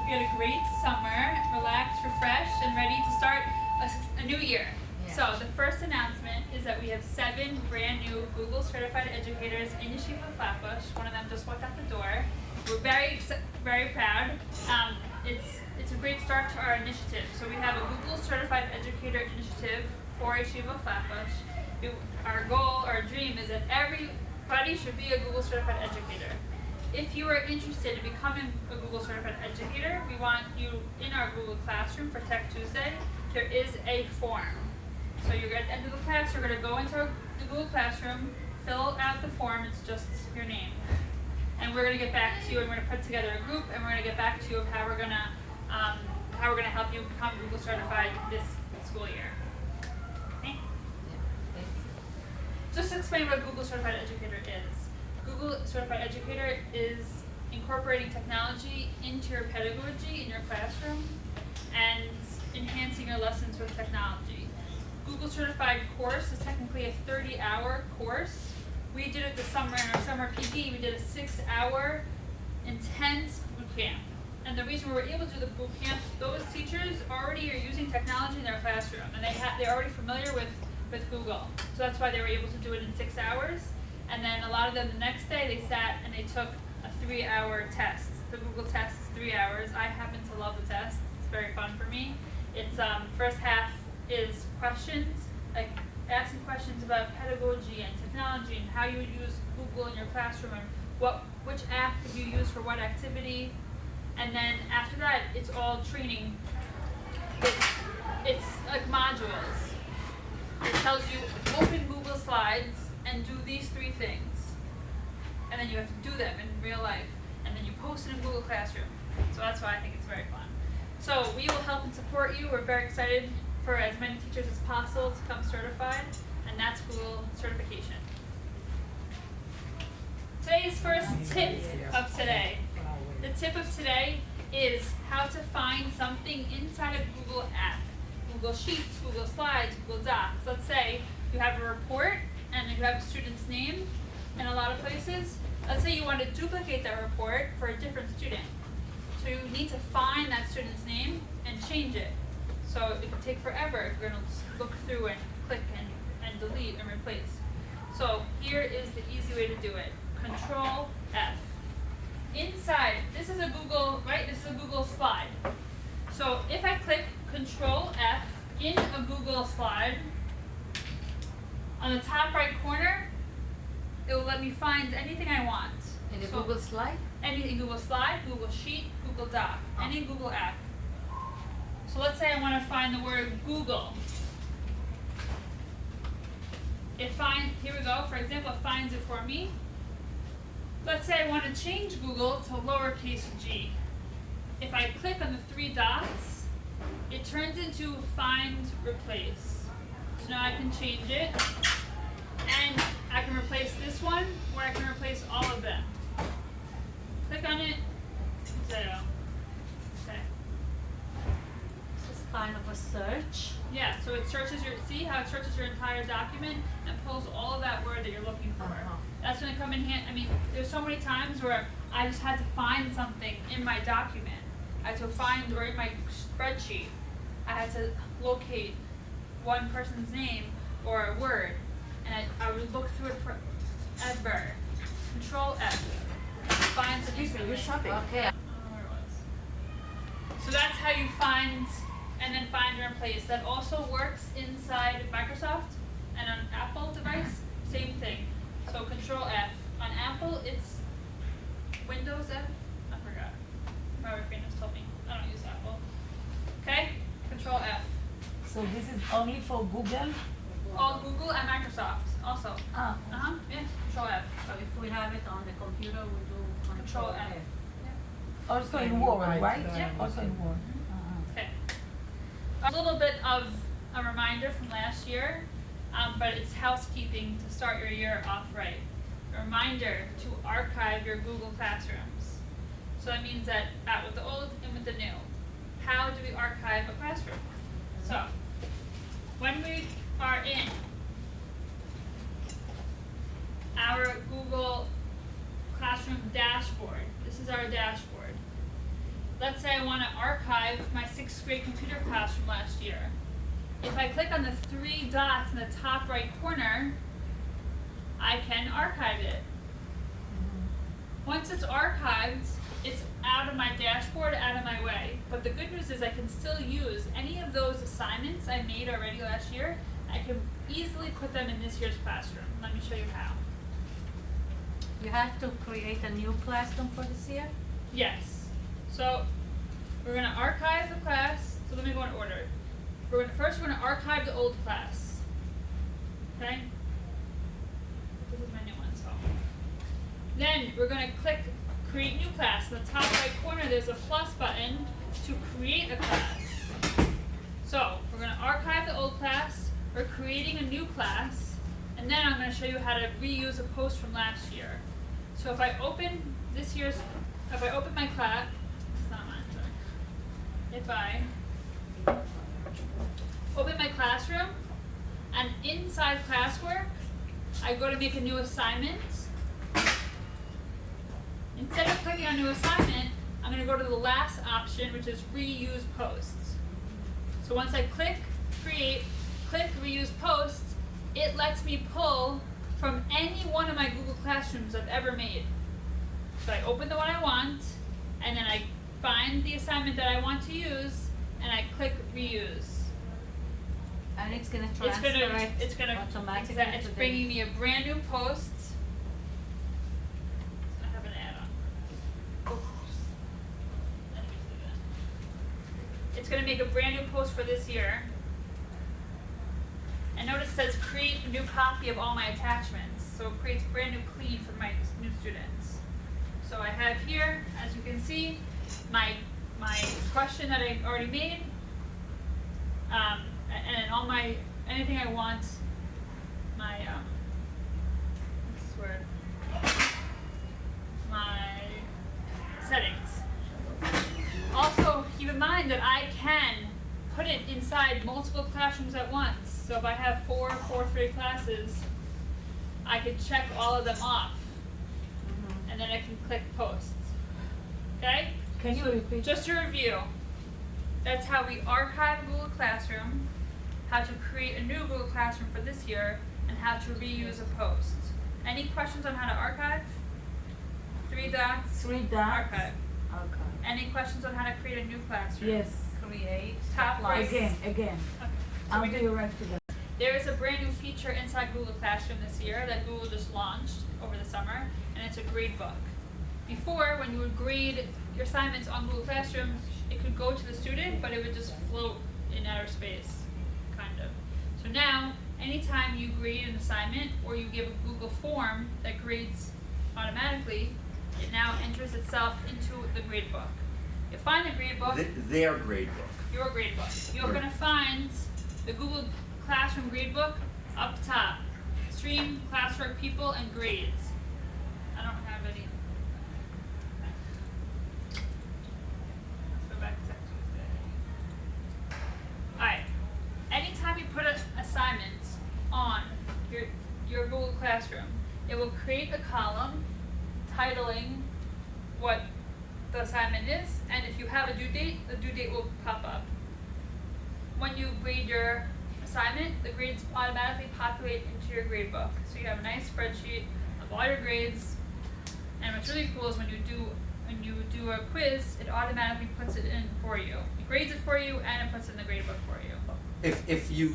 you had a great summer, relaxed, refreshed, and ready to start a new year. Yeah. So the first announcement is that we have 7 brand new Google certified educators in Yeshiva Flatbush. One of them just walked out the door. We're very proud. It's a great start to our initiative. So we have a Google certified educator initiative for Yeshiva Flatbush. Our goal, our dream is that everybody should be a Google certified educator. If you are interested in becoming a Google certified educator, we want you in our Google Classroom for Tech Tuesday. There is a form. So you're at the end of the class, you're going to go into the Google Classroom, fill out the form, it's just your name. And we're going to get back to you, and we're going to put together a group, and we're going to get back to you of how we're going to help you become Google certified this school year. Okay? Just to explain what Google certified educator is. Google certified educator is incorporating technology into your pedagogy in your classroom and enhancing your lessons with technology. Google certified course is technically a 30-hour course. We did it this summer in our summer PD. We did a 6-hour intense boot camp. And the reason we were able to do the boot camp, those teachers already are using technology in their classroom, and they're already familiar with Google. So that's why they were able to do it in 6 hours. And then a lot of them the next day they sat and they took a 3-hour test. The Google test is 3 hours. I happen to love the test. It's very fun for me. It's first half is questions, like asking questions about pedagogy and technology and how you would use Google in your classroom and which app could you use for what activity. And then after that, it's all training. It's like modules. It tells you open Google Slides and do these 3 things. And then you have to do them in real life. And then you post it in Google Classroom. So that's why I think it's very fun. So we will help and support you. We're very excited for as many teachers as possible to become certified. And that's Google certification. Today's first tip of today. The tip of today is how to find something inside a Google app. Google Sheets, Google Slides, Google Docs. Let's say you have a report and you have a student's name in a lot of places. Let's say you want to duplicate that report for a different student. So you need to find that student's name and change it. So it can take forever if you're going to look through and click and delete and replace. So here is the easy way to do it. Control F. Inside, this is a Google, right? This is a Google slide. So if I click Control F in a Google slide, on the top right corner, it will let me find anything I want. In the Google slide? Anything, Google Slide, Google Sheet, Google Doc, any Google app. So let's say I want to find the word Google. Here we go, for example, it finds it for me. Let's say I want to change Google to lowercase g. If I click on the 3 dots, it turns into Find Replace. So now I can change it, and I can replace this one, or I can replace all of them. Click on it, 0. Okay. This is kind of a search. Yeah, so it searches see how it searches your entire document and pulls all of that word that you're looking for. That's going to come in handy. I mean, there's so many times where I just had to find something in my document. I had to find, or in my spreadsheet, I had to locate one person's name or a word, and I would look through it forever. Control F. Find the You're shopping. I Okay. don't know where it was. So that's how you find and then find and replace. That also works inside Microsoft and on Apple device. Same thing. So Control F. On Apple, it's Windows F. I forgot. My friend just told me. I don't use Apple. Okay? Control F. So this is only for Google? All Google and Microsoft also. Ah. Yeah. Control F. So if we have it on the computer, we do Control F. Also in Word, right? Yeah. Also in Word. Okay. A little bit of a reminder from last year, but it's housekeeping to start your year off right. A reminder to archive your Google Classrooms. So that means that out with the old and with the new. How do we archive a classroom? So, when we are in our Google Classroom dashboard, this is our dashboard. let's say I want to archive my 6th grade computer class from last year. If I click on the 3 dots in the top right corner, I can archive it. Once it's archived, it's out of my dashboard, out of my way. But the good news is I can still use any of those assignments I made already last year. I can easily put them in this year's classroom. Let me show you how. You have to create a new classroom for this year? Yes. So we're going to archive the class. So let me go in order. First, we're going to archive the old class. Okay? This is my new one. So then we're going to click Create New Class. In the top right corner, there's a plus button to create a class. So we're going to archive the old class. We're creating a new class. And then I'm going to show you how to reuse a post from last year. So if I open my class, it's not mine, sorry. If I open my classroom, and inside classwork, I go to make a new assignment. Instead of clicking on new assignment, I'm going to go to the last option, which is reuse posts. So once I click reuse posts, it lets me pull from any one of my Google Classrooms I've ever made. So I open the one I want, and then I find the assignment that I want to use, and I click reuse. And it's going to transfer it automatically. It's bringing me a brand new post. I have an add-on. It's going to make a brand new post for this year. And notice it says create a new copy of all my attachments. So it creates brand new clean for my new students. So I have here, as you can see, my question that I already made, and all my, anything I want, my, what's this word? My settings. Also, keep in mind that I can put it inside multiple classrooms at once. So if I have 4 fourth grade classes, I can check all of them off. And then I can click posts. Okay? Can you repeat? Just to review, that's how we archive Google Classroom, how to create a new Google Classroom for this year, and how to reuse a post. Any questions on how to archive? 3 dots. 3 dots. Archive. Okay. Any questions on how to create a new classroom? Yes. Create. Top right. Again. Okay. I'll do it right to that. There is a brand new feature inside Google Classroom this year that Google just launched over the summer, and it's a grade book. Before, when you would grade your assignments on Google Classroom, it could go to the student, but it would just float in outer space, kind of. So now, anytime you grade an assignment or you give a Google form that grades automatically, it now enters itself into the grade book. You find the grade book. Their grade book. Your grade book. You're going to find the Google Classroom gradebook up top. Stream, classwork, people, and grades. I don't have any. Let's go back to Tuesday. Alright. Anytime you put an assignment on your Google Classroom, it will create a column titling what the assignment is, and if you have a due date, the due date will pop up. When you grade your assignment, the grades automatically populate into your grade book. So you have a nice spreadsheet of all your grades, and what's really cool is when you do a quiz, it automatically puts it in for you. It grades it for you, and it puts it in the grade book for you. If you